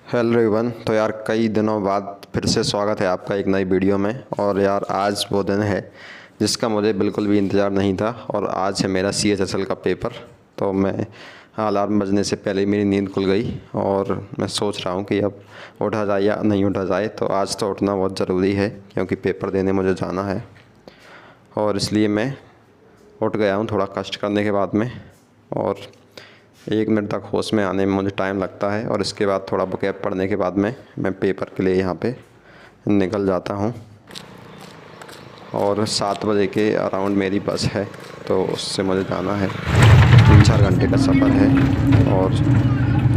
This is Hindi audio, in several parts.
Hello everyone. तो यार कई दिनों बाद फिर से स्वागत है आपका एक नई वीडियो में। और यार आज वो दिन है जिसका मुझे बिल्कुल भी इंतज़ार नहीं था। और आज है मेरा CHSL का पेपर। तो मैं अलार्म बजने से पहले ही मेरी नींद खुल गई और मैं सोच रहा हूँ कि अब उठा जाए या नहीं उठा जाए। तो आज तो उठना बहुत ज़रूरी है क्योंकि पेपर देने मुझे जाना है और इसलिए मैं उठ गया हूँ थोड़ा कष्ट करने के बाद में। और 1 मिनट तक होश में आने में मुझे टाइम लगता है और इसके बाद थोड़ा बुक पढ़ने के बाद में मैं पेपर के लिए यहाँ पे निकल जाता हूँ। और 7 बजे के अराउंड मेरी बस है तो उससे मुझे जाना है। 3-4 घंटे का सफ़र है और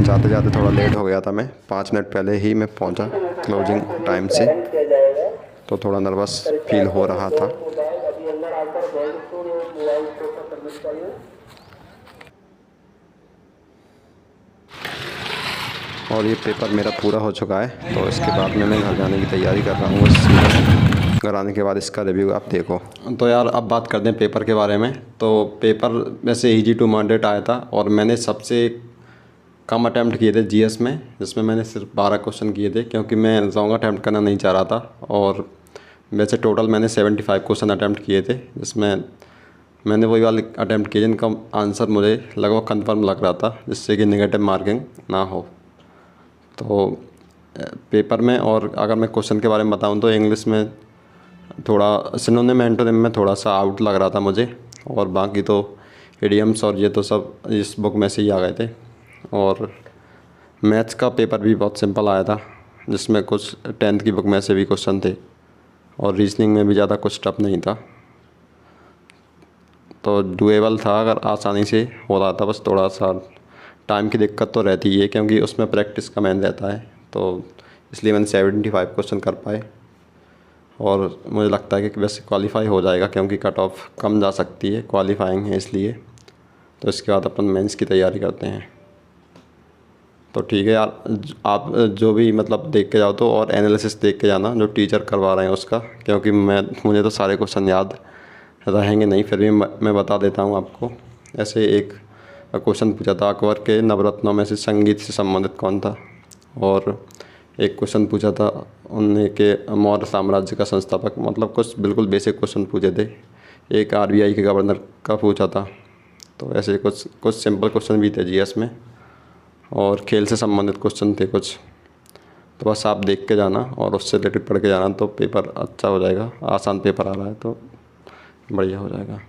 जाते जाते थोड़ा लेट हो गया था। मैं 5 मिनट पहले ही मैं पहुँचा क्लोजिंग टाइम से, तो थोड़ा नर्वस फील हो रहा था। और ये पेपर मेरा पूरा हो चुका है तो इसके बाद में मैं घर जाने की तैयारी कर रहा हूँ। घर आने के बाद इसका रिव्यू आप देखो। तो यार अब बात करते हैं पेपर के बारे में। तो पेपर वैसे इजी टू मॉडरेट आया था और मैंने सबसे कम अटैम्प्ट किए थे GS में, जिसमें मैंने सिर्फ 12 क्वेश्चन किए थे क्योंकि मैं लॉन्ग अटैम्प्ट करना नहीं चाह रहा था। और वैसे टोटल मैंने 75 क्वेश्चन अटैम्प्ट किए थे, जिसमें मैंने वही वाले अटैम्प्ट किए जिनका आंसर मुझे लगभग कन्फर्म लग रहा था, जिससे कि नेगेटिव मार्किंग ना हो। तो पेपर में, और अगर मैं क्वेश्चन के बारे में बताऊं तो इंग्लिश में थोड़ा सिनोनिम एंटोनिम में थोड़ा सा आउट लग रहा था मुझे, और बाकी तो इडियम्स और ये तो सब इस बुक में से ही आ गए थे। और मैथ्स का पेपर भी बहुत सिंपल आया था, जिसमें कुछ 10th की बुक में से भी क्वेश्चन थे, और रीजनिंग में भी ज़्यादा कुछ टफ नहीं था। तो डुएबल था, अगर आसानी से हो रहा था। बस थोड़ा सा टाइम की दिक्कत तो रहती है क्योंकि उसमें प्रैक्टिस का मेन रहता है, तो इसलिए मैंने 75 क्वेश्चन कर पाए। और मुझे लगता है कि वैसे क्वालिफाई हो जाएगा क्योंकि कट ऑफ कम जा सकती है, क्वालिफाइंग है इसलिए। तो इसके बाद अपन मेंस की तैयारी करते हैं। तो ठीक है यार, आप जो भी मतलब देख के जाओ तो, और एनालिसिस देख के जाना जो टीचर करवा रहे हैं उसका, क्योंकि मुझे तो सारे क्वेश्चन याद रहेंगे नहीं, फिर भी मैं बता देता हूँ आपको। ऐसे एक क्वेश्चन पूछा था अकबर के नवरत्नों में से संगीत से संबंधित कौन था। और एक क्वेश्चन पूछा था उन्हें के मौर्य साम्राज्य का संस्थापक, मतलब कुछ बिल्कुल बेसिक क्वेश्चन पूछे थे। एक RBI के गवर्नर का पूछा था। तो ऐसे कुछ सिंपल क्वेश्चन भी थे GS में, और खेल से संबंधित क्वेश्चन थे कुछ। तो बस आप देख के जाना और उससे रिलेटेड पढ़ के जाना, तो पेपर अच्छा हो जाएगा। आसान पेपर आ रहा है तो बढ़िया हो जाएगा।